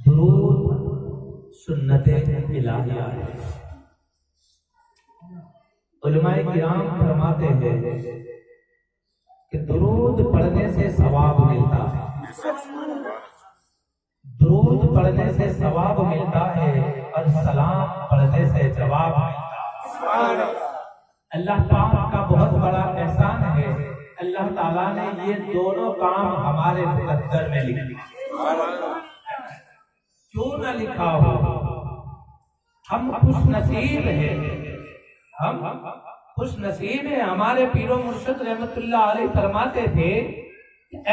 درود سنت الہیہ ہے۔ علماء کرام فرماتے ہیں کہ درود پڑھنے سے ثواب ملتا ہے، درود پڑھنے سے ثواب ملتا ہے اور سلام پڑھنے سے جواب ملتا ہے۔ اللہ پاک کا بہت بڑا احسان ہے، اللہ تعالیٰ نے یہ دونوں کام ہمارے مقدر میں لکھا۔ کیوں نہ لکھا ہو؟ ہم خوش نصیب ہیں، ہم خوش نصیب ہیں۔ ہمارے پیر و مرشد رحمت اللہ علیہ فرماتے تھے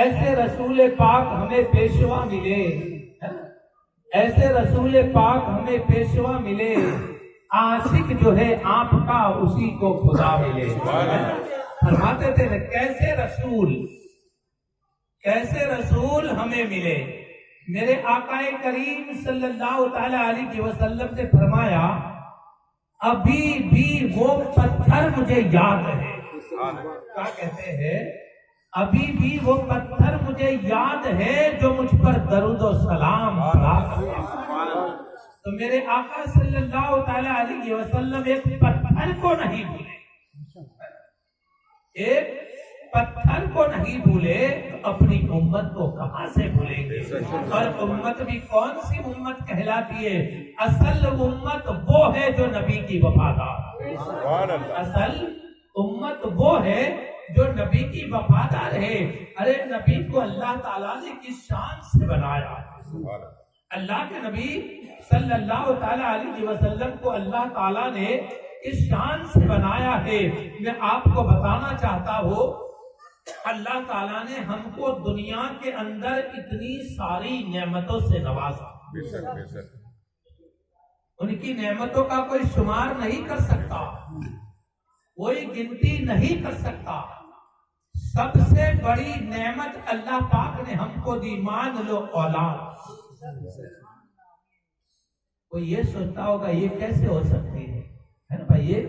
ایسے رسول پاک ہمیں پیشوا ملے، ایسے رسول پاک ہمیں پیشوا ملے، عاشق جو ہے آپ کا اسی کو خدا ملے۔ فرماتے تھے کیسے رسول ہمیں ملے۔ میرے آقا کریم صلی اللہ تعالی علیہ وسلم نے فرمایا ابھی بھی وہ پتھر مجھے یاد ہے۔ کیا کہتے ہیں؟ ابھی بھی وہ پتھر مجھے یاد ہے جو مجھ پر درود و سلام پڑھا کرتا۔ تو میرے آقا صلی اللہ تعالی علیہ وسلم ایک پتھر کو نہیں بھولے، ایک پتھر کو نہیں بھولے تو اپنی امت کو کہاں سے بھولیں گے؟ اور امت بھی کون سی امت کہلاتی ہے؟ اصل امت وہ ہے جو نبی کی وفادار، اصل امت وہ ہے جو نبی کی وفادار ہے۔ ارے نبی کو اللہ تعالیٰ نے کس شان سے بنایا؟ اللہ کے نبی صلی اللہ تعالی علیہ وسلم کو اللہ تعالیٰ نے اس شان سے بنایا ہے۔ میں آپ کو بتانا چاہتا ہوں اللہ تعالیٰ نے ہم کو دنیا کے اندر اتنی ساری نعمتوں سے نوازا، ان کی نعمتوں کا کوئی شمار نہیں کر سکتا، کوئی گنتی نہیں کر سکتا۔ سب سے بڑی نعمت اللہ پاک نے ہم کو دی، مان لو اولاد۔ کوئی یہ سوچتا ہوگا یہ کیسے ہو سکتی ہے نا بھائی، یہ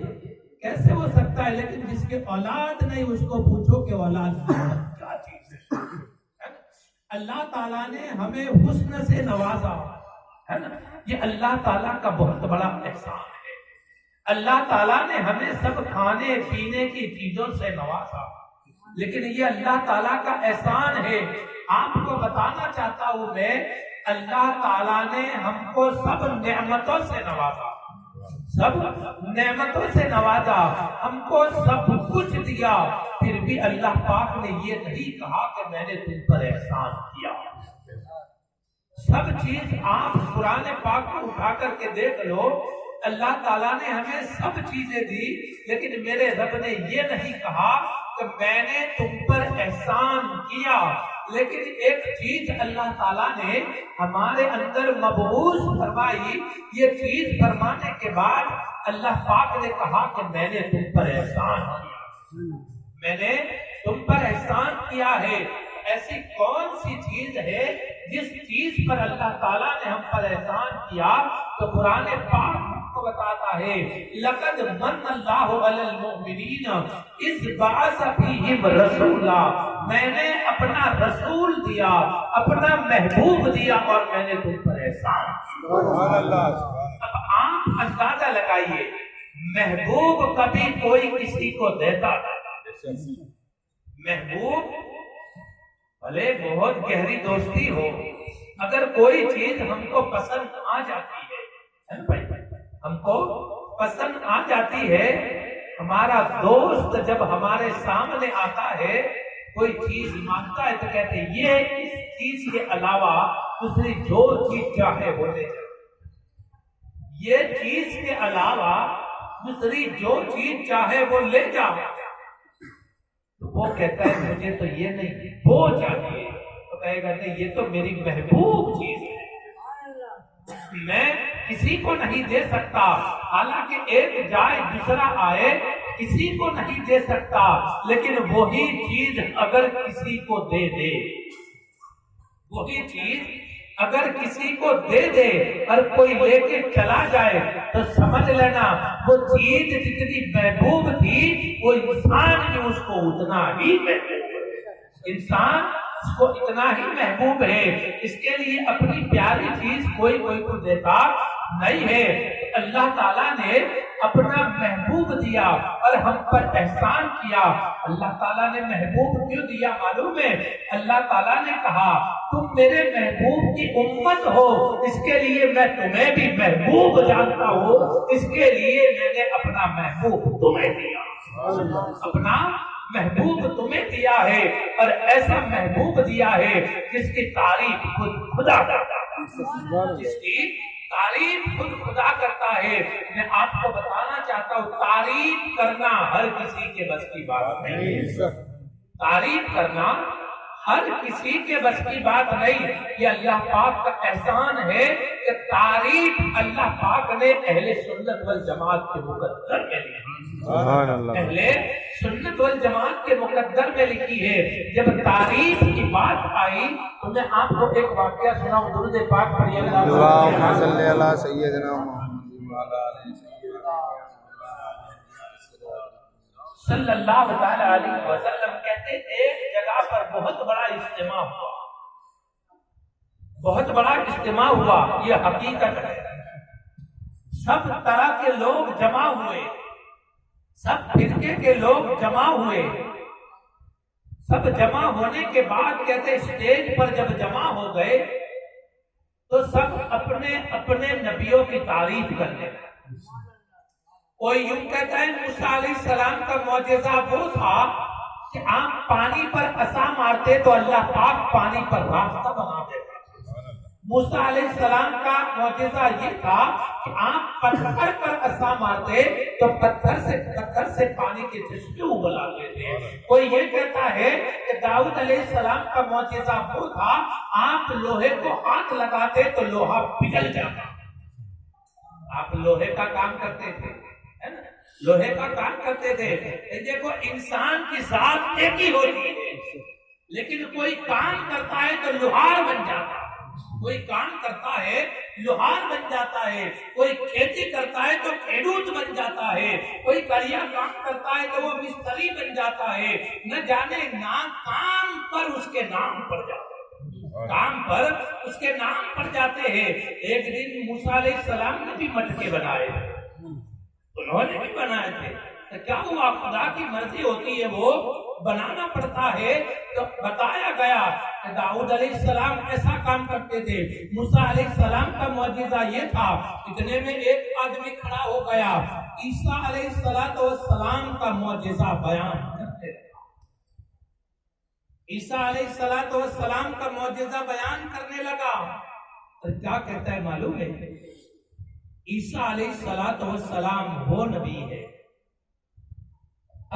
کیسے ہو سکتا ہے؟ لیکن جس کے اولاد نہیں اس کو پوچھو کہ اولاد کیا چیز ہے۔ اللہ تعالیٰ نے ہمیں حسن سے نوازا ہے نا، یہ اللہ تعالیٰ کا بہت بڑا احسان ہے۔ اللہ تعالیٰ نے ہمیں سب کھانے پینے کی چیزوں سے نوازا، لیکن یہ اللہ تعالیٰ کا احسان ہے۔ آپ کو بتانا چاہتا ہوں میں، اللہ تعالیٰ نے ہم کو سب نعمتوں سے نوازا، سب نعمتوں سے نوازا، ہم کو سب کچھ دیا، پھر بھی اللہ پاک نے یہ نہیں کہا کہ میں نے تم پر احسان کیا۔ سب چیز آپ قرآن پاک کو اٹھا کر کے دیکھ لو، اللہ تعالیٰ نے ہمیں سب چیزیں دی، لیکن میرے رب نے یہ نہیں کہا کہ میں نے تم پر احسان کیا۔ لیکن ایک چیز اللہ تعالیٰ نے ہمارے اندر مبعوث فرمائی، یہ چیز فرمانے کے بعد اللہ پاک نے کہا کہ میں نے تم پر احسان کیا، میں نے تم پر احسان کیا ہے۔ ایسی کون سی چیز ہے جس چیز پر اللہ تعالیٰ نے ہم پر احسان کیا؟ تو قرآن پاک کو بتاتا ہے لقد من اللہ علی المؤمنین اذ بعث فیہم رسولا، میں نے اپنا رسول دیا، اپنا محبوب دیا اور میں نے تم پر احسان کیا۔ اب آپ اندازہ لگائیے، محبوب کبھی کوئی کسی کو دیتا نہیں، محبوب بھلے بہت گہری دوستی ہو، اگر کوئی چیز ہم کو پسند آ جاتی ہے، ہم کو پسند آ جاتی ہے، ہمارا دوست جب ہمارے سامنے آتا ہے کوئی چیز مانگتا ہے تو کہتے ہیں یہ اس چیز کے علاوہ دوسری جو چیز چاہے وہ لے جاؤ، یہ چیز کے علاوہ دوسری جو چیز چاہے وہ لے جاؤ۔ تو وہ کہتا ہے مجھے تو یہ نہیں وہ چاہیے، تو کہے گا نہیں یہ تو میری محبوب چیز ہے، میں کسی کو نہیں دے سکتا، حالانکہ ایک جائے دوسرا آئے کسی کو نہیں دے سکتا، لیکن وہی چیز اگر کسی کو دے دے، وہی چیز اگر کسی کو دے دے اور کوئی لے کے چلا جائے تو سمجھ لینا وہ چیز جتنی محبوب تھی وہ انسان بھی اس کو اتنا ہی محبوب ہے۔ انسان اس کو اتنا ہی محبوب ہے، اس کے لیے اپنی پیاری چیز کوئی کو دیتا نہیں ہے۔ اللہ تعالیٰ نے اپنا محبوب دیا اور ہم پر احسان کیا۔ اللہ تعالیٰ نے محبوب کیوں دیا معلوم ہے؟ اللہ تعالیٰ نے کہا تم میرے محبوب کی امت ہو، اس کے لیے میں تمہیں بھی محبوب جانتا ہوں، اس کے لیے میں نے اپنا محبوب تمہیں دیا، اپنا محبوب تمہیں دیا ہے، اور ایسا محبوب دیا ہے جس کی تعریف خود خدا کرتا ہے، جس کی تعریف خود خدا کرتا ہے۔ میں آپ کو بتانا چاہتا ہوں تعریف کرنا ہر کسی کے بس کی بات نہیں، تعریف کرنا ہر کسی کے بس کی بات نہیں۔ یہ اللہ پاک کا احسان ہے کہ تعریف اللہ پاک نے اہل سنت والجماعت کے مقدر میں لکھی، اہل سنت والجماعت کے مقدر میں لکھی ہے۔ جب تعریف کی بات آئی تو میں آپ کو ایک واقعہ سناؤں، درود پاک پڑھیے اللہم صلی علی سیدنا محمد صلی اللہ تعالی علیہ وسلم کہتے ایک جگہ پر بہت بڑا اجتماع ہوا، بہت بڑا اجتماع ہوا، یہ حقیقت ہے۔ سب طرح کے لوگ جمع ہوئے، سب فرقے کے لوگ جمع ہوئے۔ سب جمع ہونے کے بعد کہتے اسٹیج پر جب جمع ہو گئے تو سب اپنے اپنے نبیوں کی تعریف کرنے لگے۔ کوئی یوں کہتا ہے موسیٰ علیہ السلام کا معجزہ وہ تھا کہ آپ پانی پر عصا مارتے تو اللہ پاک پانی پر راستہ بنا دیتا۔ موسیٰ علیہ السلام کا معجزہ یہ تھا کہ آپ پتھر پر عصا مارتے تو پتھر سے پانی کے چشمے ابل آتے تھے۔ کوئی یہ کہتا ہے کہ داؤد علیہ السلام کا معجزہ وہ تھا آپ لوہے کو ہاتھ لگاتے تو لوہا پگھل جاتا۔ آپ لوہے کا کام کرتے تھے، لوہے کا کام کرتے تھے۔ دیکھو انسان کی ذات ایک ہی ہوتی ہے، لیکن کوئی کام کرتا ہے تو لوہار بن جاتا ہے، کوئی کام کرتا ہے لوہار بن جاتا ہے، کوئی کھیتی کرتا ہے تو کھیڈوت بن جاتا ہے، کوئی کڑیا کام کرتا ہے تو وہ مستری بن جاتا ہے۔ نہ جانے نام کام پر اس کے نام پڑ جاتا ہے، کام پر اس کے نام پڑ جاتے ہیں۔ ایک دن موسیٰ علیہ السلام نے بھی مٹکے بنائے، انہوں نے بھی بنائے تھے، تو کیا ہوا؟ خدا کی مرضی ہوتی ہے، وہ بنانا پڑتا ہے۔ تو بتایا گیا کہ داؤد علیہ السلام ایسا کام کرتے تھے۔ موسیٰ علیہ السلام کا معجزہ یہ تھا، اتنے میں ایک آدمی کھڑا ہو گیا، عیسیٰ علیہ السلام کا معجزہ بیان کرتے رہے۔ عیسیٰ علیہ السلام کا معجزہ بیان کرنے لگا، تو کیا کہتا ہے معلوم ہے؟ عیسیٰ علیہ السلام وہ نبی ہے،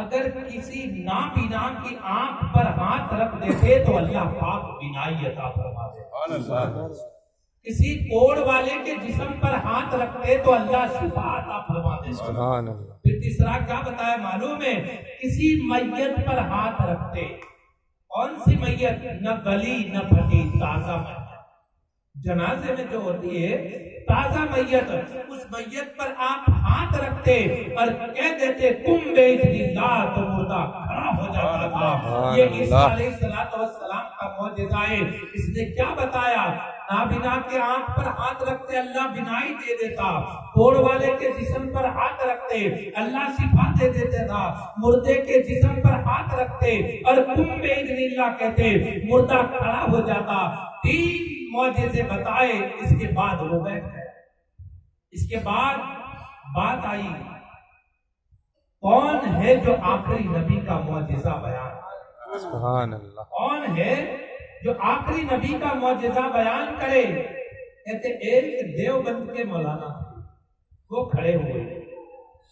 اگر کسی نابینا کی آنکھ پر ہاتھ رکھ دیتے تو اللہ پاک بینائی عطا فرما دیتا، کسی کوڑ والے کے جسم پر ہاتھ رکھتے تو اللہ شفا عطا فرما دیتا۔ پھر تیسرا کیا بتایا معلوم ہے؟ کسی میت پر ہاتھ رکھتے، کون سی میت؟ نہ گلی نہ پھٹی، تازہ میت، جنازے میں جو ہوتی ہے تازہ میت، اس میت پر آپ ہاتھ رکھتے اور کہہ دیتے کم باذن اللہ تو مردہ کھڑا ہو جاتا تھا۔ یہ عیسیٰ علیہ السلام کا معجزہ ہے۔ اس نے کیا بتایا؟ نابینا کے آنکھ پر ہاتھ رکھتے اللہ بینائی دے دیتا، کوڑ والے کے جسم پر ہاتھ رکھتے اللہ شفا دے دیتا تھا، مردے کے جسم پر ہاتھ رکھتے اور کم باذن اللہ کہتے مردہ کھڑا ہو جاتا۔ تین معجزے بتائے، اس کے بعد وہ بیٹھ گئے۔ اس کے بعد بات آئی کون ہے جو آخری نبی کا معجزہ بیان، سبحان اللہ، کون ہے جو آخری نبی کا معجزہ بیان کرے؟ کہتے ایک دیوبند کے مولانا وہ کھڑے ہوئے،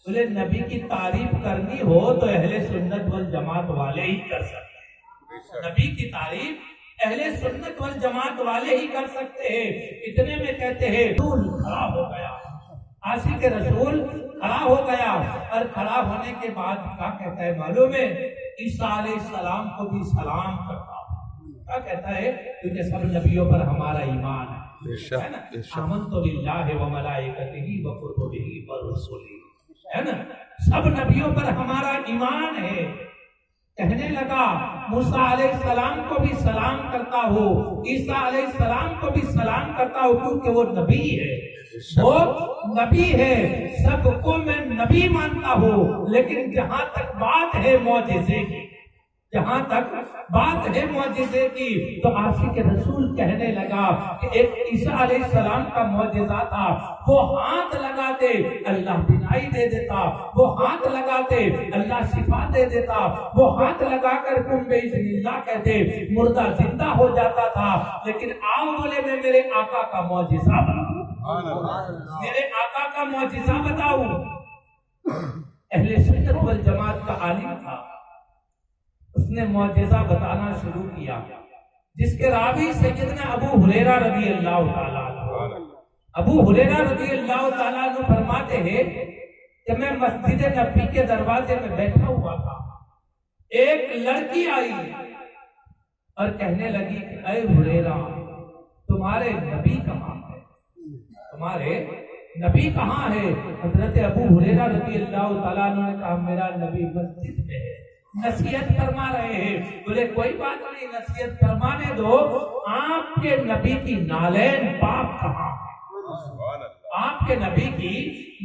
بولے نبی کی تعریف کرنی ہو تو اہل سنت والجماعت والے ہی کر سکتے ہیں، نبی کی تعریف اہل سنت والجماعت والے ہی کر سکتے ہیں۔ اتنے میں کہتے ہیں رسول کھڑا ہو گیا، عاشق رسول کھڑا ہو گیا، اور کھڑا ہونے کے بعد کیا کہتا ہے معلوم ہے؟ عیسیٰ علیہ السلام کو بھی سلام کرتا ہوں۔ کیا کہتا ہے؟ کیونکہ سب نبیوں پر ہمارا ایمان ہے نا، آمنت باللہ و ملائکتہ و کتبہ و رسلہ، ہے نا، سب نبیوں پر ہمارا ایمان ہے۔ کہنے لگا موسیٰ علیہ السلام کو بھی سلام کرتا ہو، عیسیٰ علیہ السلام کو بھی سلام کرتا ہو، کیونکہ وہ نبی ہے، وہ نبی ہے، سب کو میں نبی مانتا ہوں، لیکن جہاں تک بات ہے معجزے کی، جہاں تک بات ہے معجزے کی، تو عاشق رسول کہنے لگا کہ ایک عیسیٰ علیہ السلام کا معجزہ تھا، وہ ہاتھ لگاتے اللہ بینائی دے دیتا، وہ ہاتھ لگاتے اللہ شفا دے دیتا، وہ ہاتھ لگا کر کن بِإِذْنِ اللہ کہتے مردہ زندہ ہو جاتا تھا، لیکن آؤ بولے میں میرے آقا کا معجزہ بتاؤں، میرے آقا کا معجزہ بتاؤں۔ اہل سنت والجماعت کا عالم تھا، اس نے معجزہ بتانا شروع کیا، جس کے راوی سیدنا ابو ہریرہ رضی اللہ تعالیٰ عنہ، ابو ہریرہ رضی اللہ تعالیٰ عنہ فرماتے ہیں کہ میں مسجد نبی کے دروازے میں بیٹھا ہوا تھا، ایک لڑکی آئی اور کہنے لگی کہ اے ہریرہ تمہارے نبی کہاں ہے، تمہارے نبی کہاں ہے؟ حضرت ابو ہریرہ رضی اللہ تعالیٰ عنہ نے کہا میرا نبی مسجد میں ہے، نصیحت فرما رہے ہیں۔ بولے کوئی بات نہیں، نصیحت فرمانے دو، آپ کے نبی کی نالین پاک کہاں ہے؟ آپ کے نبی کی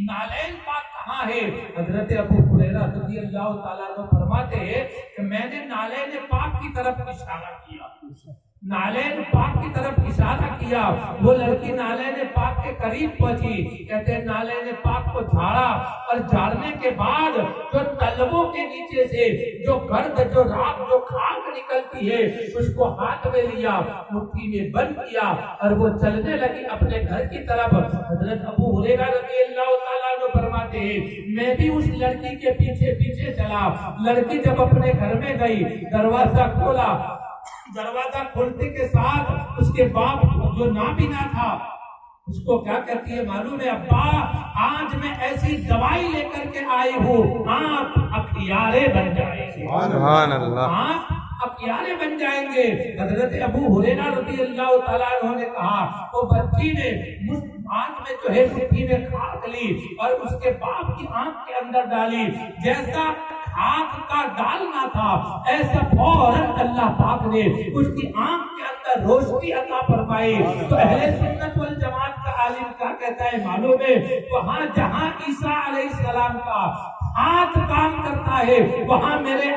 نالین پاک کہاں ہے؟ حضرت ابو ہریرہ رضی اللہ تعالیٰ عنہ فرماتے ہیں کہ میں نے نالین پاک کی طرف اشارہ کیا، نالین پاک کی طرف اشارہ کیا، وہ لڑکی نالین پاک کے قریب پہنچی، کہتے ہیں نالین پاک کو جھاڑا، اور جھاڑنے کے بعد جو تلووں کے نیچے سے جو گرد جو راک جو خاک نکلتی ہے اس کو ہاتھ میں لیا، مٹھی میں بند کیا، اور وہ چلنے لگی اپنے گھر کی طرف۔ حضرت ابو ہریرہ رضی اللہ تعالیٰ عنہ فرماتے ہیں میں بھی اس لڑکی کے پیچھے پیچھے چلا، لڑکی جب اپنے گھر میں گئی دروازہ کھولا، دروازہ کھولتے کے ساتھ اس کے باپ جو نابینا تھا اس کو کیا کہتی ہے معلوم ہے؟ ابا آج میں ایسی دوائی لے کر کے آئی ہوں، آپ اخیارے بن جائیں گے، سبحان اللہ، آپ اخیارے بن جائیں گے۔ حضرت ابو ہریرہ رضی اللہ تعالیٰ عنہ نے کہا وہ بچی نے آنکھ میں جو ہے مٹھی میں خاک لی اور اس کے باپ کی آنکھ کے اندر ڈالی، جیسا خاک کا ڈالنا تھا ایسا فوراً اللہ پاک نے اس کی آنکھ کے اندر روشنی عطا فرمائی۔ تو اہل سنت والجماعت کا عالم کیا کہتا ہے معلوم ہے؟ وہاں جہاں عیسیٰ علیہ السلام کا ہاتھ کام کرتا ہے وہاں میرے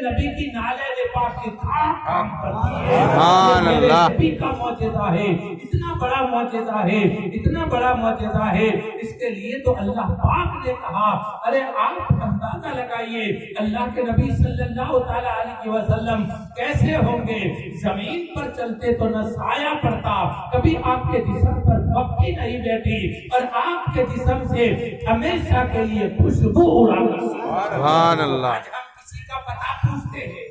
نبی کی نالین پاک کی خاک کام کرتی ہے۔ سبحان اللہ، میرے نبی کا معجزہ ہے، اتنا بڑا معجزہ ہے، اتنا بڑا معجزہ ہے، اس کے لیے تو اللہ پاک نے کہا ارے آپ اندازہ لگائیے اللہ کے نبی صلی اللہ تعالیٰ علیہ وسلم کیسے ہوں گے، زمین پر چلتے تو نہ سایہ پڑتا، کبھی آپ کے جسم پر مکھی نہیں بیٹھی، اور آپ کے جسم سے ہمیشہ کے لیے خوشبو اڑا کرتی۔ سبحان اللہ، آج ہم کسی کا پتہ پوچھتے ہیں،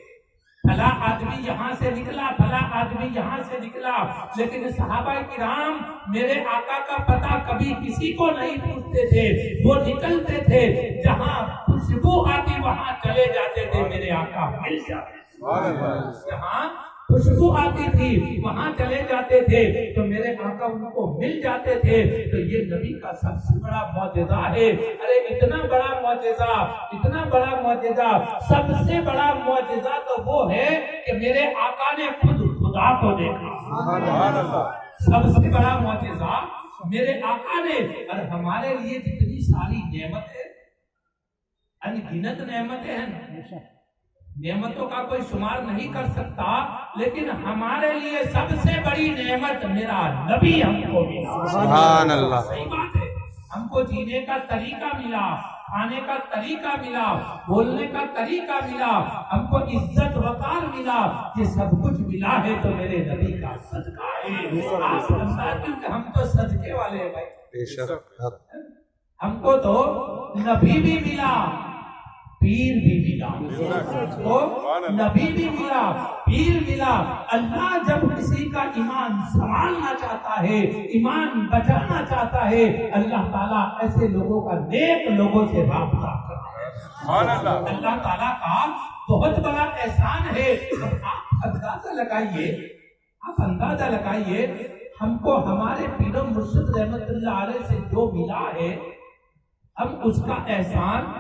فلاں آدمی یہاں سے نکلا، فلاں آدمی یہاں سے نکلا، لیکن صحابہ کرام میرے آقا کا پتہ کبھی کسی کو نہیں پوچھتے تھے، وہ نکلتے تھے جہاں خوشبو آتی وہاں چلے جاتے تھے، میرے آقا مل جاتے تھے، جہاں خوشبو آتی تھی وہاں چلے جاتے تھے، تو میرے آقا ان کو مل جاتے تھے۔ تو یہ نبی کا سب سے بڑا معجزہ ہے۔ ارے اتنا بڑا معجزہ، اتنا بڑا معجزہ، سب سے بڑا معجزہ تو وہ ہے کہ میرے آقا نے خود خدا کو دیکھا۔ سب سے بڑا معجزہ میرے آقا نے، اور ہمارے لیے جتنی ساری نعمتیں، ان گنت نعمتیں ہیں، نعمتوں کا کوئی شمار نہیں کر سکتا، لیکن ہمارے لیے سب سے بڑی نعمت میرا نبی ہم کو ملا۔ سبحان اللہ، صحیح بات ہے، ہم کو جینے کا طریقہ ملا، کھانے کا طریقہ ملا، بولنے کا طریقہ ملا، ہم کو عزت وقار ملا، یہ سب کچھ ملا ہے تو میرے نبی کا صدقہ ہے۔ آپ سمجھتے ہیں کہ ہم تو صدقے والے ہیں بھائی، بے شک، ہم کو تو نبی بھی ملا، پیر بھی ملا، تو نبی بھی ملا، پیر ملا۔ اللہ جب کسی کا ایمان سنبھالنا چاہتا ہے، ایمان بچانا چاہتا ہے، اللہ تعالیٰ ایسے لوگوں کا نیک لوگوں سے رابطہ کرتا ہے۔ اللہ تعالیٰ کا بہت بڑا احسان ہے۔ آپ اندازہ لگائیے، آپ اندازہ لگائیے ہم کو ہمارے پیر مرشد رحمت اللہ علیہ سے جو ملا ہے، ہم اس کا احسان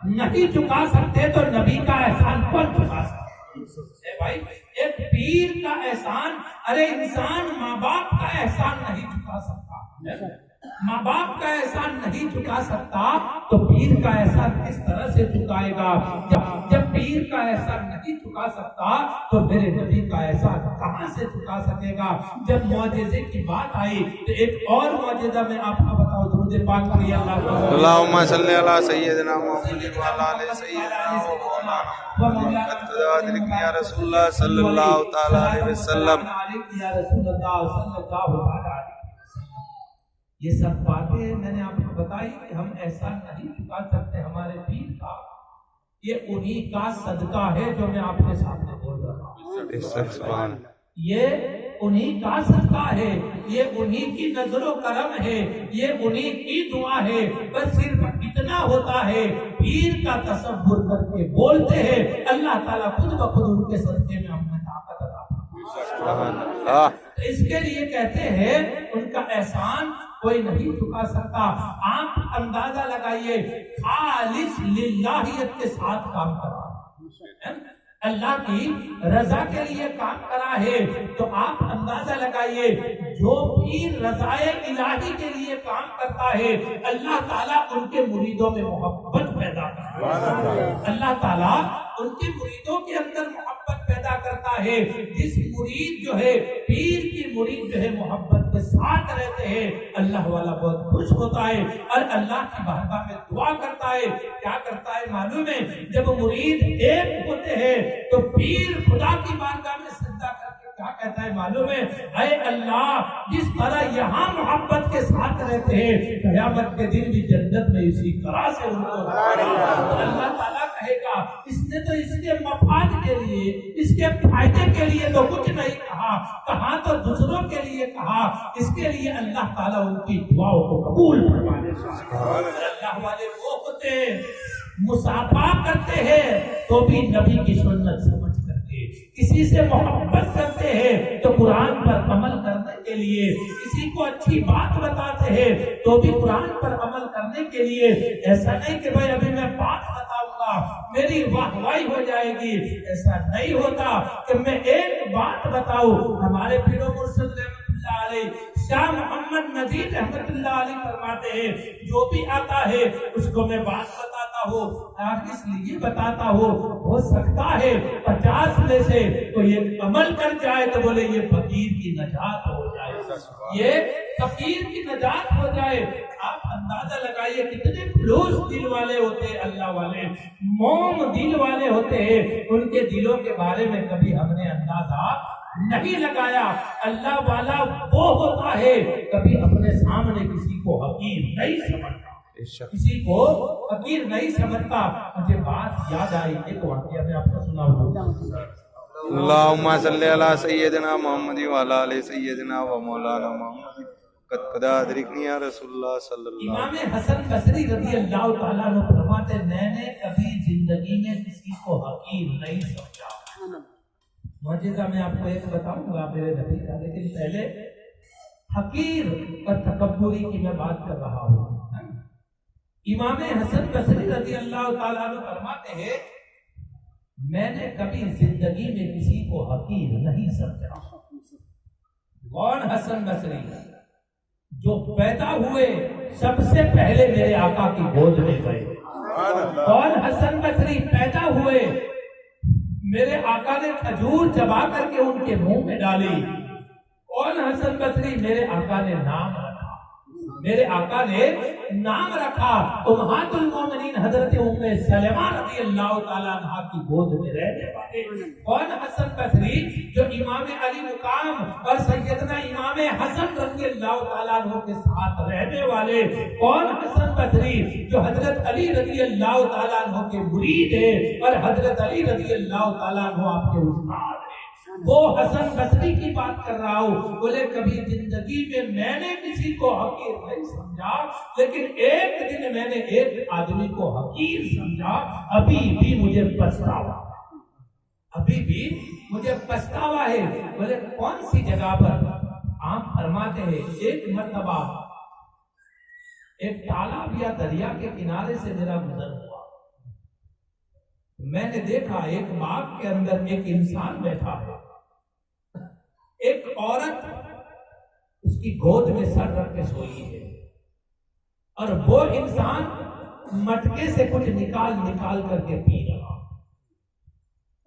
نہیں چکا سکتے تو نبی کا احسان کون چکا سکتے؟ بھائی ایک پیر کا احسان، ارے انسان ماں باپ کا احسان نہیں چکا سکتا، ماں باپ کا احسان نہیں چکا سکتا تو پیر کا احسان کس طرح سے چکائے گا؟ جب پیر کا احسان نہیں چکا سکتا تو میرے نبی کا احسان کہاں سے چکا سکے گا؟ جب معجزے کی بات آئی تو ایک اور معجزہ میں آپ کو بتاؤں، درود پاک پڑھیے اللہم صلی علی سیدنا محمد وعلی آل سیدنا و مولانا محمد یا رسول اللہ صلی اللہ تعالی علیہ وسلم۔ یا رسول اللہ صلی اللہ علیہ وسلم۔ یہ سب باتیں میں نے آپ کو بتائی کہ ہم احسان نہیں چکا سکتے ہمارے پیر کا، یہ انہی کا صدقہ ہے جو میں آپ کے سامنے بول رہا ہوں، یہ انہی کا صدقہ ہے، یہ انہی کی نظر و کرم ہے، یہ انہی کی دعا ہے۔ بس صرف اتنا ہوتا ہے پیر کا تصور کر کے بولتے ہیں، اللہ تعالیٰ خود بخود ان کے صدقے میں ہمیں طاقت عطا۔ اس کے لیے کہتے ہیں ان کا احسان کوئی نہیں چکا سکتا۔ آپ اندازہ لگائیے، خالص للہیت کے ساتھ کام کرا، اللہ کی رضا کے لیے کام کرا ہے، تو آپ اندازہ لگائیے جو پیر رضائے الہی کے لیے کام کرتا ہے اللہ تعالیٰ ان کے مریدوں میں محبت پیدا کرتا ہے، اللہ تعالیٰ ان کے مریدوں کے اندر محبت پیدا کرتا ہے۔ جس مرید جو ہے پیر کی مرید جو ہے محبت کے ساتھ رہتے ہیں، اللہ والا بہت خوش ہوتا ہے اور اللہ کی بارگاہ میں دعا کرتا ہے۔ کیا کرتا ہے معلوم ہے؟ جب مرید ایک ہوتے ہیں تو پیر خدا کی بارگاہ میں سجدہ کر کے کیا کہتا ہے معلوم ہے؟ اے اللہ، جس طرح یہاں محبت کے ساتھ رہتے ہیں قیامت کے دن بھی جنت میں اسی طرح سے ان کو اللہ تعالیٰ کہے گا اس نے تو اس کے مفاد کے لیے، اس کے فائدے کے لیے تو کچھ نہیں کہا تو دوسروں کے لیے کہا۔ اس کے لیے اللہ تعالیٰ ان کی دعاؤں کو قبول فرما لیتا ہے۔ اللہ والے وہ ہوتے ہیں مصافحہ کرتے ہیں تو بھی نبی کی سنت سمجھ کرتے، کسی سے محبت کرتے ہیں تو قرآن پر عمل کرنے کے لیے، کسی کو اچھی بات بتاتے ہیں تو بھی قرآن پر عمل کرنے کے لیے۔ ایسا نہیں کہ بھائی ابھی میں بات بتاؤں گا میری واہوائی ہو جائے گی، ایسا نہیں ہوتا کہ میں ایک بات بتاؤں۔ ہمارے پیر و مرشد رحمت اللہ علیہ شاہ محمد نذیر رحمت اللہ علیہ فرماتے ہیں جو بھی آتا ہے اس کو میں بات بتاتا ہوں، اس لیے بتاتا ہوں ہو سکتا ہے 50 میں سے کوئی ایک عمل کر جائے تو بولے یہ فقیر کی نجات ہو جائے، یہ فقیر کی نجات ہو جائے۔ آپ اندازہ لگائیے کتنے خلوص دل والے ہوتے ہیں اللہ والے، موم دل والے ہوتے ہیں، ان کے دلوں کے بارے میں کبھی ہم نے اندازہ نہیں لگایا۔ اللہ والا وہ ہوتا ہے کبھی اپنے سامنے کسی کو حقیر نہیں سمجھتا، کسی کو حقیر نہیں سمجھتا۔ مجھے بات یاد آئی، ایک واقعہ میں آپ کو سناؤں۔ اللہم صلی علی سیدنا محمد وعلی آل سیدنا و مولانا محمد قد ادرکنی یا رسول اللہ صلی اللہ علیہ وسلم۔ امام حسن بصری رضی اللہ تعالیٰ عنہ فرماتے میں نے کبھی زندگی میں کسی کو حقیر نہیں سمجھا۔ معجزہ میں آپ کو ایک بتاؤں گا میرے نبی کا، لیکن پہلے حقیر اور تکبری کی میں بات کر رہا ہوں۔ امام حسن بصری رضی اللہ تعالیٰ عنہ فرماتے ہیں میں نے کبھی زندگی میں کسی کو حقیر نہیں سمجھا۔ کون حسن بصری؟ جو پیدا ہوئے سب سے پہلے میرے آقا کی گود میں گئے۔ کون حسن بصری؟ پیدا ہوئے میرے آقا نے کھجور چبا کر کے ان کے منہ میں ڈالی۔ کون حسن بصری؟ میرے آقا نے نام رکھا، میرے آقا نے نام رکھا۔ امہات المومنین حضرت ام سلمہ رضی اللہ تعالیٰ عنہ کی گود میں رہنے والے۔ کون حسن بصری؟ جو امام علی مقام اور سیدنا امام حسن رضی اللہ تعالیٰ عنہ کے ساتھ رہنے والے۔ کون حسن بصری؟ جو حضرت علی رضی اللہ تعالیٰ عنہ کے مرید ہیں اور حضرت علی رضی اللہ تعالیٰ عنہ آپ کے استاد ہیں۔ وہ حسن بصری کی بات کر رہا ہوں۔ بولے کبھی زندگی میں نے کسی کو حقیر نہیں سمجھا، لیکن ایک دن میں نے ایک آدمی کو حقیر سمجھا، ابھی بھی مجھے پچھتاوا، ابھی بھی مجھے پچھتاوا ہے۔ بولے کون سی جگہ پر؟ آپ فرماتے ہیں ایک مرتبہ ایک تالاب یا دریا کے کنارے سے میرا گزر ہوا، میں نے دیکھا ایک باغ کے اندر ایک انسان بیٹھا ہے، ایک عورت اس کی گود میں سر رکھ کے سوئی ہے، اور وہ انسان مٹکے سے کچھ نکال کر کے پی رہا۔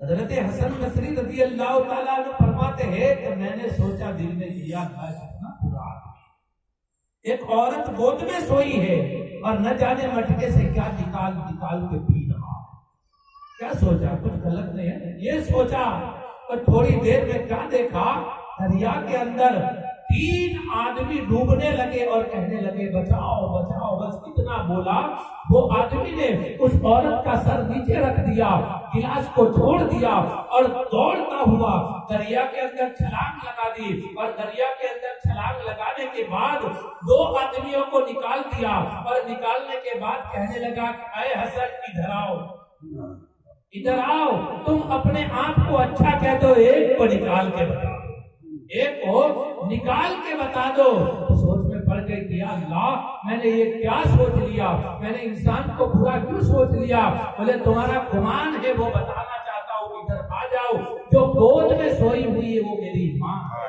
حضرت حسن بصری رضی اللہ تعالیٰ عنہ فرماتے ہیں کہ میں نے سوچا دل میں کیا کتنا برا آدمی، ایک عورت گود میں سوئی ہے اور نہ جانے مٹکے سے کیا نکال کے پی رہا۔ کیا سوچا؟ کچھ غلط نہیں ہے، یہ سوچا، اور تھوڑی دیر میں کیا دیکھا، دریا کے اندر 3 آدمی ڈوبنے لگے اور کہنے لگے بچاؤ بچاؤ، بس اتنا بولا، وہ آدمی نے اس عورت کا سر نیچے رکھ دیا، گلاس کو چھوڑ دیا اور دوڑتا ہوا دریا کے اندر چھلانگ لگا دی، اور دریا کے اندر چھلانگ لگانے کے بعد 2 آدمیوں کو نکال دیا، اور نکالنے کے بعد کہنے لگا کہ اے حسن ادھر آؤ، تم اپنے آپ کو اچھا کہہ دو، ایک کو نکال کے بتا دو، ایک کو نکال کے بتا دو۔ سوچ میں پڑ گئی کہ یا اللہ، میں نے یہ کیا سوچ لیا، میں نے انسان کو برا کیوں سوچ لیا؟ بولے تمہارا گمان ہے وہ بتانا چاہتا ہوں، ادھر آ جاؤ، جو گود میں سوئی ہوئی ہے وہ میری ماں ہے،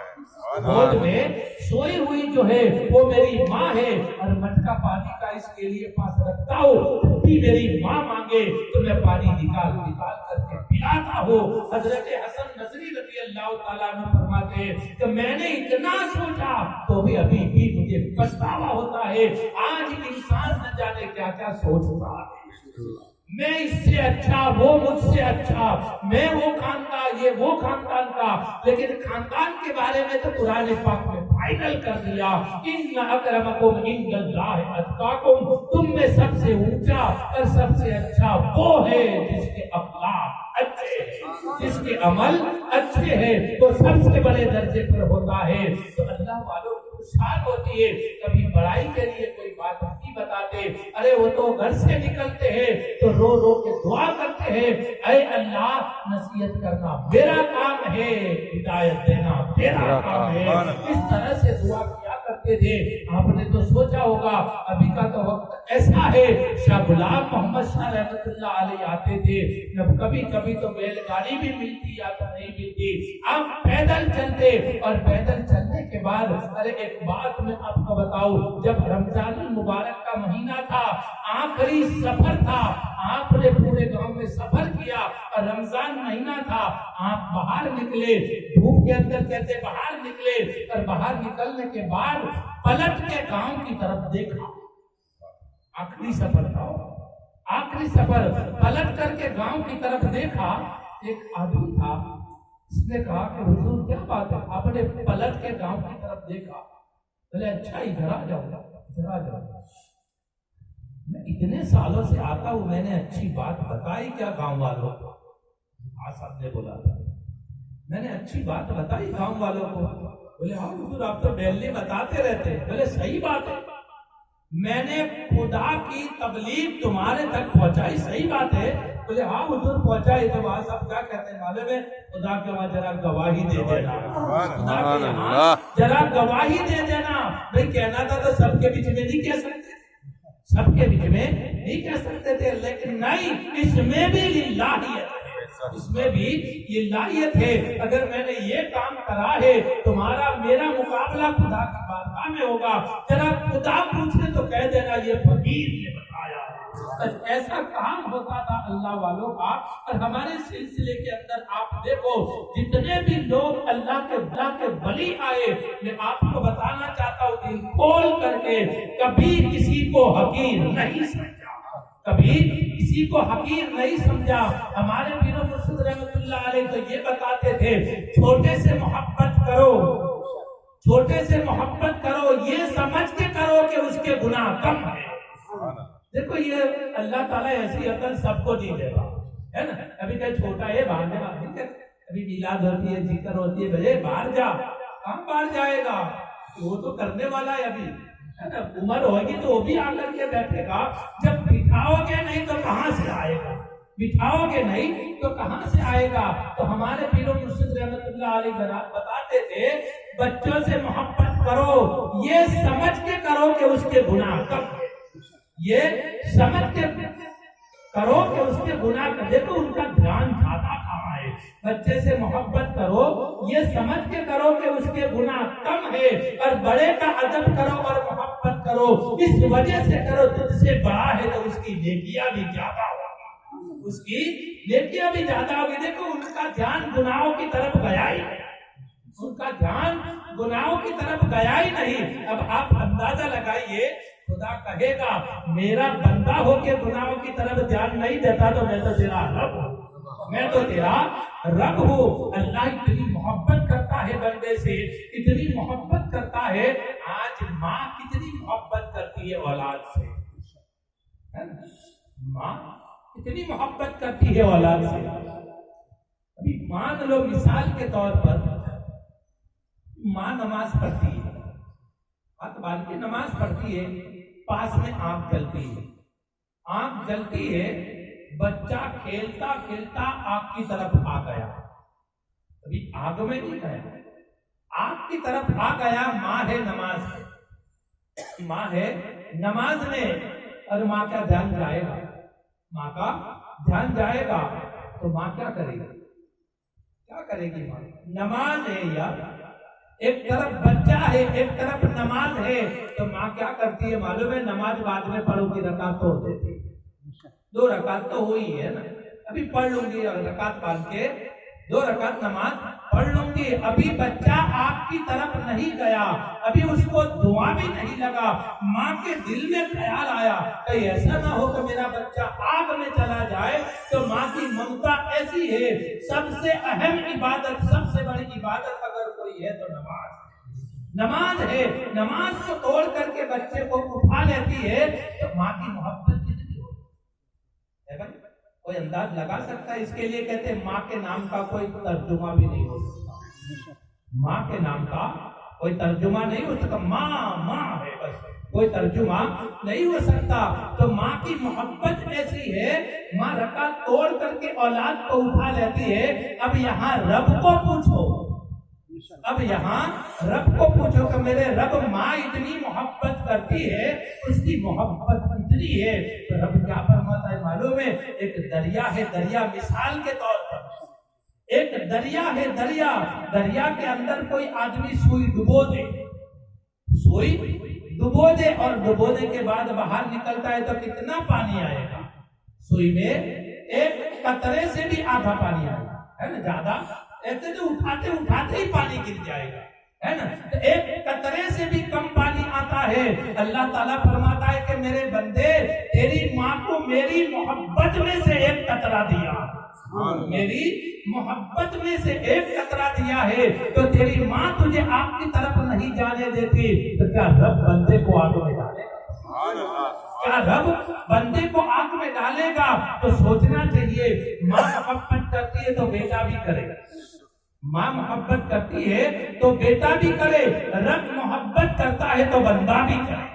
گود میں سوئی ہوئی جو ہے وہ میری ماں ہے، اور مٹکا پانی کا اس کے لیے پاس رکھتا ہوں، میری ماں مانگے تو میں پانی نکال کر کے پلاتا ہوں۔ حضرت حسن بصری رضی اللہ تعالیٰ عنہ فرماتے ہیں کہ میں نے اتنا سوچا تو بھی ابھی بھی مجھے پچھتاوا ہوتا ہے، آج انسان نہ جانے کیا کیا سوچ رہا ہے، میں اس سے اچھا، وہ مجھ سے اچھا، میں وہ خاندان، یہ وہ خاندان کا، لیکن خاندان کے بارے میں تو قرآن پاک میں فائنل کر دیا، ان اکرمکم عند اللہ اتقاکم، تم میں سب سے اونچا اور سب سے اچھا وہ ہے جس کے اخلاق اچھے ہیں، جس کے عمل اچھے ہیں، وہ سب سے بڑے درجے پر ہوتا ہے۔ تو اللہ والوں خوشحال ہوتی ہے، کبھی بڑائی کے لیے کوئی بات نہیں بتاتے، ارے وہ تو گھر سے نکلتے ہیں تو رو رو کے دعا کرتے ہیں، اے اللہ نصیحت کرنا میرا کام ہے، ہدایت دینا تیرا کام ہے، اس طرح سے دعا کیا کرتے تھے۔ آپ نے تو سوچا ہوگا، ابھی کا تو وقت ایسا ہے، شاہ غلام محمد شاہ رحمۃ اللہ علیہ آتے تھے، جب کبھی کبھی تو بیل گاڑی بھی ملتی یا تو نہیں ملتی، آپ پیدل چلتے، اور پیدل چلنے کے بعد ارے ایک بات میں آپ کو بتاؤں، جب رمضان المبارک کا مہینہ تھا، آخری سفر تھا، آپ نے پورے گاؤں میں سفر کیا، اور رمضان مہینہ تھا، آپ باہر نکلے، دھوپ کے اندر کہتے باہر نکلے، اور باہر نکلنے کے بعد پلٹ کے گاؤں کی طرف دیکھا، آخری سفر تھا، آخری سفر، پلٹ کر کے گاؤں کی طرف دیکھا، ایک آدمی تھا، اس نے کہا کہ حضور کیا بات ہے؟ آپ نے پلٹ کے گاؤں کی طرف دیکھا، بولے اچھا ادھر آ جاؤ، ادھر آ جاؤ، میں اتنے سالوں سے آتا ہوں، میں نے اچھی بات بتائی کیا گاؤں والوں کو؟ صاحب نے بولا تھا میں نے اچھی بات بتائی گاؤں والوں کو؟ بولے ہاں حضور آپ تو ڈیلی بتاتے رہتے۔ بولے صحیح بات ہے، میں نے خدا کی تبلیغ تمہارے تک پہنچائی، صحیح بات ہے۔ بولے ہاں حضور پہنچائی، تو وہاں سب کیا کہتے ہیں معلوم ہے؟ خدا کے وہاں ذرا گواہی دے دینا، خدا کے یہاں ذرا گواہی دے دینا۔ بھئی کہنا تھا تو سب کے بیچ میں نہیں کہہ سکتے، سب کے بیچ میں نہیں کہہ سکتے تھے، لیکن نہیں، اس میں بھی للہیت ہے، اس میں بھی یہ لائیت ہے۔ اگر میں نے یہ کام کرا ہے، تمہارا میرا مقابلہ خدا کی بارگاہ میں ہوگا، ذرا خدا پوچھے تو کہہ دینا یہ فقیر نے بتایا۔ ایسا کام ہوتا تھا اللہ والوں کا۔ اور ہمارے سلسلے کے اندر آپ دیکھو، جتنے بھی لوگ اللہ کے ولی آئے، میں آپ کو بتانا چاہتا ہوں دل کھول کر کے، کبھی کسی کو حقیر نہیں سمجھا، کبھی کسی کو حقیر نہیں سمجھا۔ ہمارے پیر و مرشد رحمۃ اللہ علیہ تو یہ بتاتے تھے، چھوٹے سے محبت کرو، چھوٹے سے محبت کرو، یہ سمجھ کے کرو کہ اس کے گناہ کم ہے۔ دیکھو یہ اللہ تعالیٰ ایسی عقل سب کو نہیں دے رہا ہے نا۔ ابھی کہ چھوٹا ہے باہر جا، ابھی میلاد ہوتی ہے، ذکر ہوتی ہے، بھلے باہر جا، کہاں باہر جائے گا؟ وہ تو کرنے والا ہے ابھی، ہے نا۔ عمر ہوگی تو وہ بھی آ کر کے بیٹھے گا۔ جب بٹھاؤ گے نہیں تو کہاں سے آئے گا؟ بٹھاؤ گے نہیں تو کہاں سے آئے گا؟ تو ہمارے پیر و مرشد رحمۃ اللہ علیہ بتاتے تھے، بچوں سے محبت کرو، یہ سمجھ کے کرو کہ اس کے گناہ کم ہے، یہ سمجھ کے کرو کہ اس کے گناہ کر دے تو ان کا دھیان زیادہ کہاں ہے. بچے سے محبت کرو یہ سمجھ کے کرو کہ اس کے گناہ کم ہے، اور بڑے کا ادب کرو اور محبت کرو اس وجہ سے کرو تجھ سے بڑا ہے تو اس کی نیکیاں بھی زیادہ ہوگی، اس کی نیکیاں بھی زیادہ ہوگی. دیکھو ان کا دھیان گناہوں کی طرف گیا ہی نہیں، ان کا دھیان گناہوں کی طرف گیا ہی نہیں. اب آپ اندازہ لگائیے، خدا کہے گا میرا بندہ ہو کے گناہوں کی طرف دھیان نہیں دیتا تو میں تو تیرا رب ہوں، میں تو تیرا رب ہوں. اللہ اتنی محبت کرتا ہے بندے سے، اتنی محبت کرتا ہے. آج ماں کتنی محبت کرتی ہے اولاد سے، ماں کتنی محبت کرتی ہے اولاد سے. ابھی مان لو مثال کے طور پر ماں نماز پڑھتی ہے، ہاتھ باندھ کے نماز پڑھتی ہے، پاس میں آنکھ جلتی ہے، آنکھ جلتی ہے، بچہ کھیلتا کھیلتا آنکھ کی طرف آ گیا، ابھی آگ میں نہیں گیا، آنکھ کی طرف آ گیا. ماں ہے نماز میں، ماں ہے نماز میں، اور ماں کا دھیان جائے گا، ماں کا دھیان جائے گا تو ماں کیا کرے گی؟ کیا کرے گی ماں؟ نماز ہے یار، ایک طرف بچہ ہے ایک طرف نماز ہے، تو ماں کیا کرتی ہے معلوم ہے؟ نماز بعد میں پڑھوں گی، رکعت توڑ دیتی، 2 رکعت تو ہوئی ہے نا، ابھی پڑھ لوں گی، رکعت باندھ کے 2 رکعت نماز پڑھ لوں گی. ابھی بچہ آپ کی طرف نہیں گیا، ابھی اس کو دعا بھی نہیں لگا، ماں کے دل میں خیال آیا کہیں ایسا نہ ہو کہ میرا بچہ آگ میں چلا جائے. تو ماں کی ممتا ایسی ہے، سب سے اہم عبادت، سب سے بڑی عبادت اگر کوئی ہے تو نماز ہے. نماز کو توڑ کر کے بچے کو اٹھا لیتی ہے تو ماں کی محبت کتنی ہوتی ہے، کوئی انداز لگا سکتا ہے؟ اس کے لیے کہتے ہیں ماں کے نام کا کوئی ترجمہ بھی نہیں ہو سکتا، ماں کے نام کا کوئی ترجمہ نہیں ہو سکتا. ماں ہے بس، کوئی ترجمہ نہیں ہو سکتا. تو ماں کی محبت ایسی ہے، ماں رکعت توڑ کر کے اولاد کو اٹھا لیتی ہے. اب یہاں رب کو پوچھو، اب یہاں رب کو پوچھو کہ میرے رب ماں اتنی محبت کرتی ہے، اس کی محبت اتنی ہے، تو رب کیا فرماتا ہے معلوم ہے؟ ایک دریا ہے، دریا مثال کے طور پر ایک دریا ہے، دریا کے اندر کوئی آدمی سوئی ڈبو دے، سوئی ڈبو دے، اور ڈبونے کے بعد باہر نکلتا ہے تو کتنا پانی آئے گا؟ سوئی میں ایک قطرے سے بھی آدھا پانی آئے گا، ہے نا؟ زیادہ ایسے تو اٹھاتے اٹھاتے ہی پانی گر جائے گا، ہے نا؟ تو ایک قطرے سے بھی کم پانی آتا ہے. اللہ تعالیٰ فرماتا ہے کہ میرے بندے تیری ماں کو میری محبت میں سے ایک قطرہ دیا، میری محبت میں سے ایک قطرہ دیا ہے، تو تیری ماں تجھے آگ کی طرف نہیں جانے دیتی، تو کیا رب بندے کو آگ میں ڈالے گا؟ کیا رب بندے کو آگ میں ڈالے گا؟ تو سوچنا چاہیے، ماں محبت کرتی ہے تو بیٹا بھی کرے، ماں محبت کرتی ہے تو بیٹا بھی کرے، رب محبت کرتا ہے تو بندہ بھی کرے،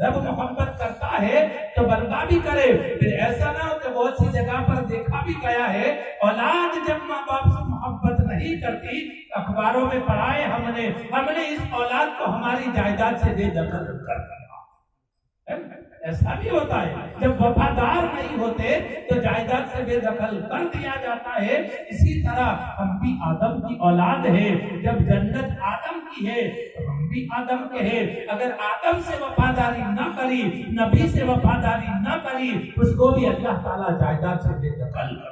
رب محبت کرتا ہے تو بندہ بھی کرے. پھر ایسا نہ ہو کہ بہت سی جگہ پر دیکھا بھی گیا ہے، اولاد جب ماں باپ سے محبت نہیں کرتی، اخباروں میں پڑھا ہے ہم نے اس اولاد کو ہماری جائیداد سے بے دخل کر دیا. ایسا بھی ہوتا ہے، جب وفادار نہیں ہوتے تو جائیداد سے بے دخل کر دیا جاتا ہے. اسی طرح ہم بھی آدم کی اولاد ہے، جب جنت آدم کی ہے تو ہم بھی آدم کے ہیں. اگر آدم سے وفاداری نہ کری، نبی سے وفاداری نہ کری، اس کو بھی اللہ تعالیٰ جائیداد سے بے دخل کر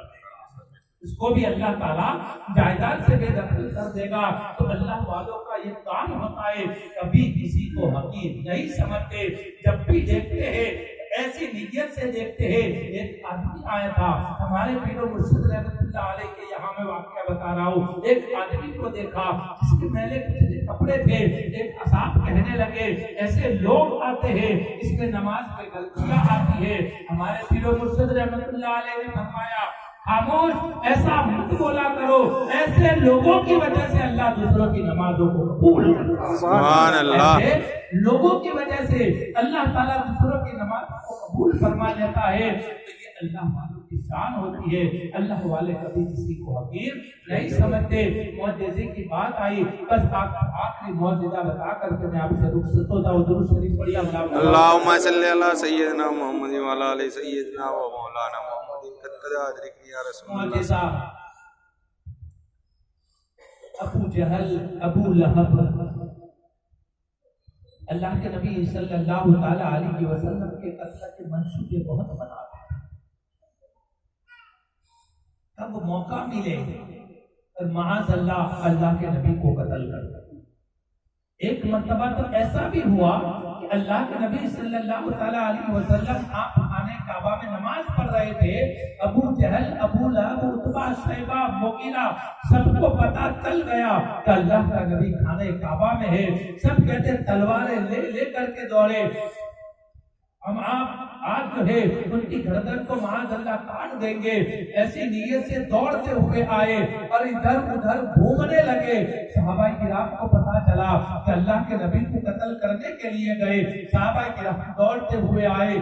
دے گا، اس کو بھی اللہ تعالیٰ جائیداد سے بے دخل کر دے گا. تو اللہ والوں کا یہ کام ہوتا ہے، کبھی کسی کو حقیر نہیں سمجھتے، جب بھی دیکھتے ہیں ایسی نیت سے دیکھتے ہیں. ایک آدمی آیا تھا ہمارے پیر و مرشد رحمۃ اللہ علیہ کے یہاں، میں واقعہ بتا رہا ہوں. ایک آدمی کو دیکھا جس کے میلے کچھ کپڑے تھے، ایک صاحب کہنے لگے ایسے لوگ آتے ہیں اس میں نماز میں غلطیاں آتی ہے. ہمارے پیر و مرشد رحمۃ اللہ علیہ نے فرمایا خاموش، ایسا مت بولا کرو، ایسے لوگوں کی وجہ سے اللہ دوسروں کی نمازوں کو قبول کرتا ہے. سبحان اللہ. ایسے لوگوں کی وجہ سے اللہ تعالیٰ دوسروں کی نماز کو قبول فرما لیتا ہے. تو یہ اللہ والوں کی شان ہوتی ہے. اللہ والے کبھی کسی کو حقیر نہیں سمجھتے. معجزے کی بات آئی، بس آخری معجزہ بتا کر کے میں آپ سے رخصت ہوتا ہوں. درود شریف پڑھیے. اللهم صل على سيدنا محمد وعلى آل سيدنا ومولانا محمد قد أدركني يا رسول الله. معجزہ ابو جہل، ابو لہب، اللہ کے نبی صلی اللہ تعالی علیہ وسلم کے قتل کے منصوبے بہت بناتے ہیں. کب موقع ملے اور معاذ اللہ اللہ کے نبی کو قتل کر دیں. ایک مرتبہ تو ایسا بھی ہوا کہ اللہ کے نبی صلی اللہ تعالی علیہ وسلم آپ خانے کعبہ میں نماز پڑھ رہے تھے. ابو جہل، ابو لہب، عتبہ، شیبہ، مغیرہ سب کو پتا چل گیا کہ اللہ کا نبی خانے کعبہ میں ہے. سب کہتے تلواریں لے کر کے دوڑے. ہم آپ آج جو ہے ان کی گردن کو معاذ اللہ کاٹ دیں گے. ایسی نیت سے دوڑتے ہوئے آئے اور ادھر ادھر گھومنے لگے. صحابہ کرام کو پتا چلا کہ اللہ کے نبی کو قتل کرنے کے لیے گئے. صحابہ کرام دوڑتے ہوئے آئے،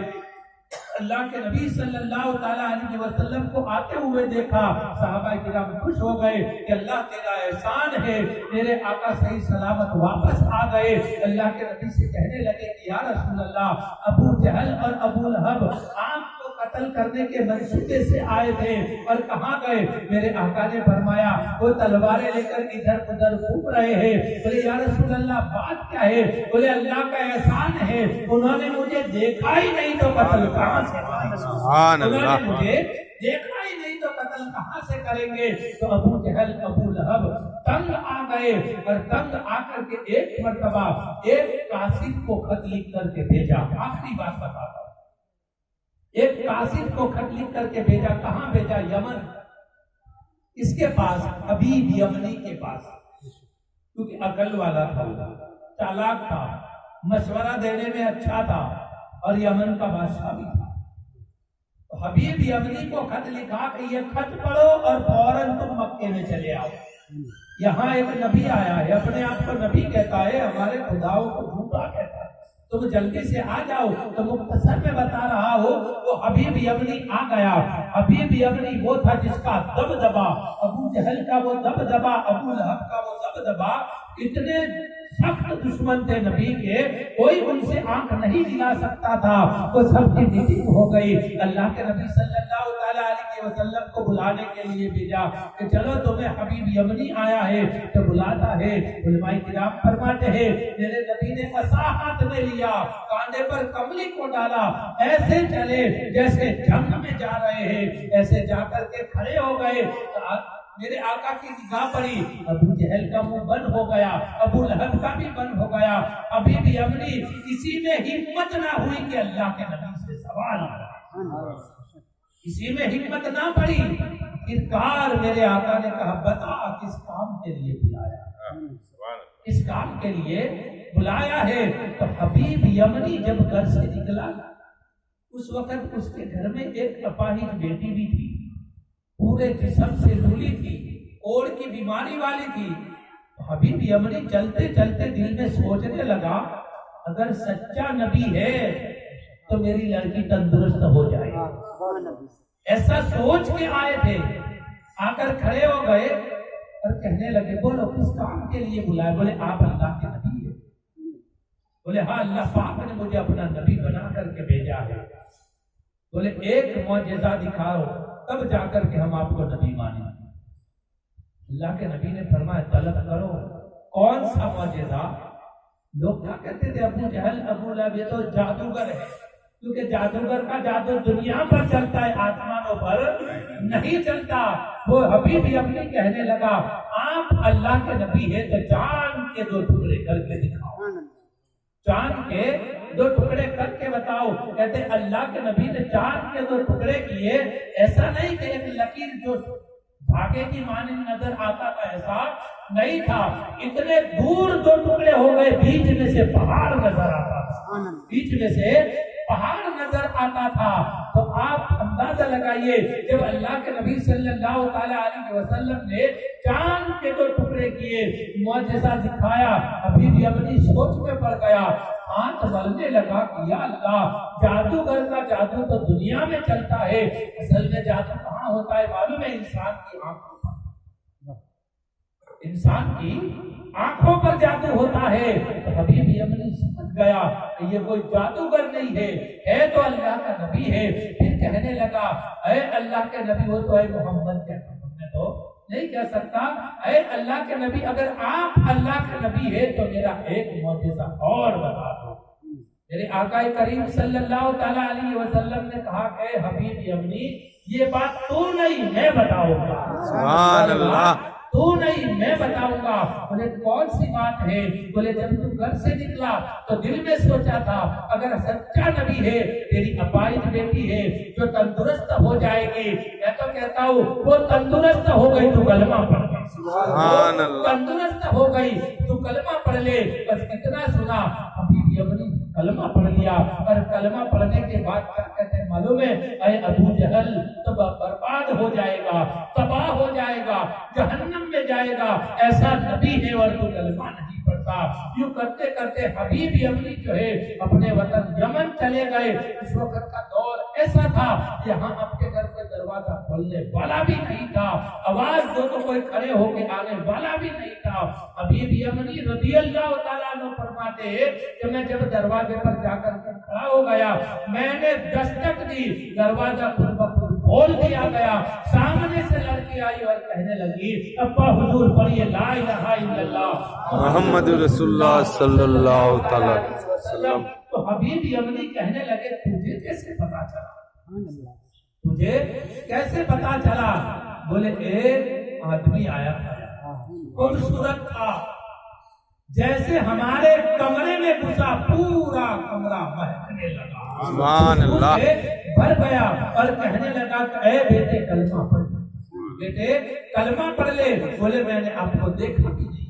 اللہ کے نبی صلی اللہ تعالی علیہ وسلم کو آتے ہوئے دیکھا. صحابہ کرام خوش ہو گئے کہ اللہ تیرا احسان ہے، میرے آقا صحیح سلامت واپس آ گئے. اللہ کے نبی سے کہنے لگے کہ یا رسول اللہ، ابو جہل اور ابو لہب آپ کو قتل کرنے کے منصوبے سے آئے تھے اور کہاں گئے؟ میرے آقا نے فرمایا وہ تلواریں لے کر ادھر ادھر گھوم رہے ہیں. بولے یا رسول اللہ بات کیا ہے؟ بولے اللہ کا احسان ہے، انہوں نے مجھے دیکھا ہی نہیں تو قتل کہاں سے کریں گے؟ انہوں نے مجھے دیکھا ہی نہیں تو قتل کہاں سے کریں گے؟ تو ابو جہل، ابو لہب تنگ آ گئے اور تنگ آ کر کے ایک مرتبہ ایک قاصد کو خط لکھ کر کے بھیجا. آخری بات بتاتا ہوں. ایک قاصد کو خط لکھ کر کے بھیجا. کہاں بھیجا؟ یمن. اس کے پاس حبیب یمنی کے پاس، کیونکہ عقل والا تھا، چالاک تھا، مشورہ دینے میں اچھا تھا اور یمن کا بادشاہ بھی تھا. تو حبیب یمنی کو خط لکھا کہ یہ خط پڑھو اور فوراً تم مکے میں چلے آؤ. یہاں ایک نبی آیا ہے، اپنے آپ کو نبی کہتا ہے، ہمارے خداؤں کو جھوٹا کہتا ہے، تم جلدی سے آ جاؤ. تو مختصر میں بتا رہا ہو، وہ حبیب یمنی آ گیا. حبیب یمنی وہ تھا جس کا دبدبا، ابو جہل کا وہ دبدبا، ابو لہب کا وہ دبدبا، اتنے سخت دشمن تھے نبی کے، کوئی ان سے آنکھ نہیں دلا سکتا تھا. وہ سب کی میٹنگ ہو گئی. اللہ کے نبی صلی اللہ تعالی علیہ وسلم کو بلانے کے لیے بھیجا کہ چلو تمہیں حبیب یمنی آیا ہے. تو بلاتا ہے. علماء کرام فرماتے ہیں میرے نبی نے عصا ہاتھ میں لیا، کاندھے پر کملی کو ڈالا، ایسے چلے جیسے جنگ میں جا رہے ہیں. ایسے جا کر کے کھڑے ہو گئے. میرے آقا کی نگاہ پڑی، ابو جہل کا منہ بند ہو گیا، ابو لہب کا بھی بند ہو گیا. حبیب یمنی کسی میں ہمت نہ ہوئی کہ اللہ کے نبی سے سوال کرے، کسی میں ہمت نہ پڑی. پھر میرے آقا نے کہا بتا کس کام کے لیے بلایا، اس کام کے لیے بلایا ہے. تو حبیب یمنی جب گھر سے نکلا، اس وقت اس کے گھر میں ایک اپاہج بیٹی بھی تھی، پورے جسم سے لولی تھی، اوڑ کی بیماری والی تھی. حبیب یمنی چلتے چلتے دل میں سوچنے لگا اگر سچا نبی ہے تو میری لڑکی تندرست ہو جائے. ایسا سوچ کے آئے تھے. آ کر کھڑے ہو گئے اور کہنے لگے بولو کس کام کے لیے بلائے؟ بولے آپ اللہ کے نبی ہیں. بولے ہاں اللہ پاک نے مجھے اپنا نبی بنا کر کے بھیجا ہے. بولے ایک معجزہ دکھاؤ تب جا کر کے ہم آپ کو نبی مانیں. اللہ کے نبی نے فرمایا طلب کرو. کون سا معجزہ؟ لوگ کیا کہتے تھے ابو جہل، ابو لہب یہ تو جادوگر ہے، کیونکہ جادوگر کا جادو دنیا پر چلتا ہے، آسمانوں پر نہیں چلتا. وہ حبیب یمنی کہنے لگا آپ اللہ کے نبی ہے تو چاند کے 2 ٹکڑے کر کے دکھاؤ، چاند کے 2 ٹکڑے کر کے بتاؤ. کہتے اللہ کے نبی نے چاند کے 2 ٹکڑے کیے. ایسا نہیں کہ ایک لکیر جو دھاگے کی مانند نظر آتا تھا، ایسا نہیں تھا. اتنے دور 2 ٹکڑے ہو گئے، بیچ میں سے پہاڑ نظر آتا تھا، بیچ میں سے پہاڑ نظر آتا تھا. تو آپ اندازہ لگائیے جب اللہ کے نبی صلی اللہ تعالی علیہ وسلم نے چاند کے 2 ٹکڑے کیے، معجزہ دکھایا، حبیب یمنی سوچ میں پڑ گیا. ہاتھ ملنے لگا کہ یا اللہ جادوگر کا جادو تو دنیا میں چلتا ہے، اصل میں جادو کہاں ہوتا ہے معلوم ہے؟ انسان کی آنکھوں پر، انسان کی آنکھوں پر جادو ہوتا ہے۔ تو حبیب یمنی سمجھ گیا کہ یہ کوئی جادوگر نہیں ہے تو اللہ کا نبی ہے۔ پھر کہنے لگا اے اللہ کے نبی، وہ تو اے محمد کہتا ہوں، میں تو نہیں کہہ سکتا اے اللہ کے نبی، اگر آپ اللہ کے نبی ہے تو میرا ایک معجزہ اور بتا دو۔ میرے آقا کریم صلی اللہ تعالیٰ علیہ وسلم نے کہا کہ حبیب یمنی یہ بات تو نہیں میں بتاؤں گا، سبحان اللہ، تو نہیں میں بتاؤں گا۔ بولے کون سی بات ہے؟ بولے جب تو گھر سے نکلا تو دل میں سوچا تھا اگر سچا نبی ہے، تیری اپائج بیٹی ہے جو تندرست ہو جائے گی، میں تو کہتا ہوں وہ تندرست ہو گئی تو کلمہ پڑھ لے، سبحان اللہ، تندرست ہو گئی تو کلمہ پڑھ لے۔ بس اتنا سنا، حبیب یمنی کلمہ پڑھ لیا، اور کلمہ پڑھنے کے بعد کیا کہتے ہیں معلوم ہے؟ اے ابو جہل تو برباد ہو جائے گا، تباہ ہو جائے گا، جہنم میں جائے گا، ایسا نبی ہے اور تو کلمہ نہیں پڑھتا۔ یوں کرتے کرتے حبیب یمنی جو ہے اپنے وطن یمن چلے گئے۔ اس وقت کا دور ایسا تھا یہاں آپ کے گھر کا دروازہ کھولنے والا بھی نہیں تھا، آواز دو تو کوئی کھڑے ہو کے آنے والا بھی نہیں تھا۔ حبیب یمنی رضی اللہ تعالیٰ عنہ فرماتے ہیں کہ میں جب دروازے پر جا کر کھڑا ہو گیا، میں نے دستک دی، دروازہ کھول دیا گیا، سامنے سے لڑکی آئی اور کہنے لگی ابا حضور پڑھیے لا الہ الا اللہ محمد رسول اللہ صلی اللہ تعالیٰ علیہ وسلم۔ تو حبیب یمنی کہنے لگے تجھے کیسے پتا چلا؟ تجھے کیسے پتا چلا؟ بولے ایک آدمی آیا تھا، خوبصورت تھا، جیسے ہمارے کمرے میں گھسا پورا کمرہ مہکنے لگا، سبحان اللہ، بھر گیا اور کہنے لگا کہ اے بیٹے کلمہ پڑھ لے، بیٹے کلمہ پڑھ لے۔ بولے میں نے آپ کو دیکھا بھی نہیں،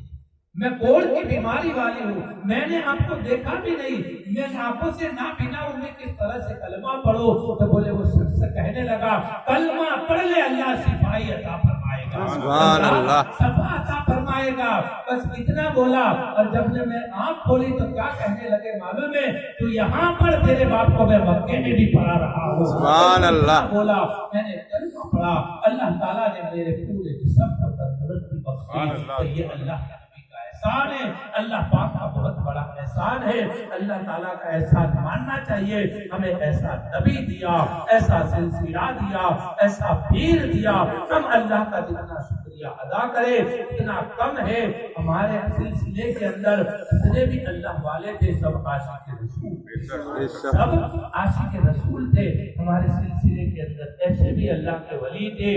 میں کوڑ کی بیماری والی ہوں، میں نے آپ کو دیکھا بھی نہیں، میں آنکھوں سے نہ بنا ہوں، میں کس طرح سے کلمہ پڑھو؟ تو بولے وہ سب سے کہنے لگا کلمہ پڑھ لے، اللہ شفائی عطا فرمائے گا، سبحان اللہ، شفا عطا فرمائے گا۔ بس اتنا بولا، اور جب نے میں آنکھ کھولی تو کیا کہنے لگے معلوم ہے؟ تو یہاں پر تیرے باپ کو میں مکے میں بھی پڑھا رہا ہوں، سبحان اللہ، بولا میں نے کلمہ پڑھا، اللہ تعالیٰ نے میرے پورے جسم کو تندرستی بخشی۔ تو یہ اللہ کا احسان ہے، اللہ پاک کا بہت بڑا احسان ہے۔ اللہ تعالیٰ کا احسان ماننا چاہیے، ہمیں ایسا نبی دیا، ایسا سلسلہ دیا، ایسا پیر دیا۔ ہم اللہ کا جتنا شکریہ ادا کرے اتنا کم ہے۔ ہمارے سلسلے کے اندر جتنے بھی اللہ والے تھے سب عاشق رسول تھے، سب عاشق رسول تھے۔ ہمارے سلسلے کے اندر ایسے بھی اللہ کے ولی تھے،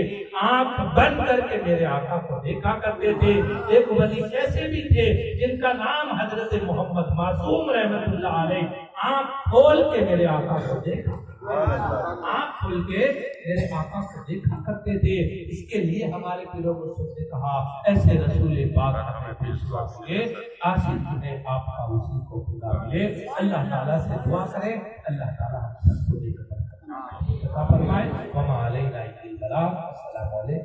آنکھ بند کر کے میرے آقا کو دیکھا کرتے تھے۔ ایک ولی ایسے بھی تھے جن کا نام حضرت محمد معصوم رحمت اللہ علیہ، آنکھ کھول کے میرے آقا کو دیکھا، آنکھ کھول کے میرے آقا کو دیکھا کرتے تھے۔ اس کے لیے ہمارے پیرو مرشد نے کہا ایسے رسول پاک ہمیں پیشوا کیے، عاشق جنہیں آپ کا اسی کو خدا ملے۔ اللہ تعالیٰ سے دعا کریں، اللہ تعالیٰ ہم سب کو دیکھ کر فرمائے وما علینا الا البلاغ۔ السلام علیکم۔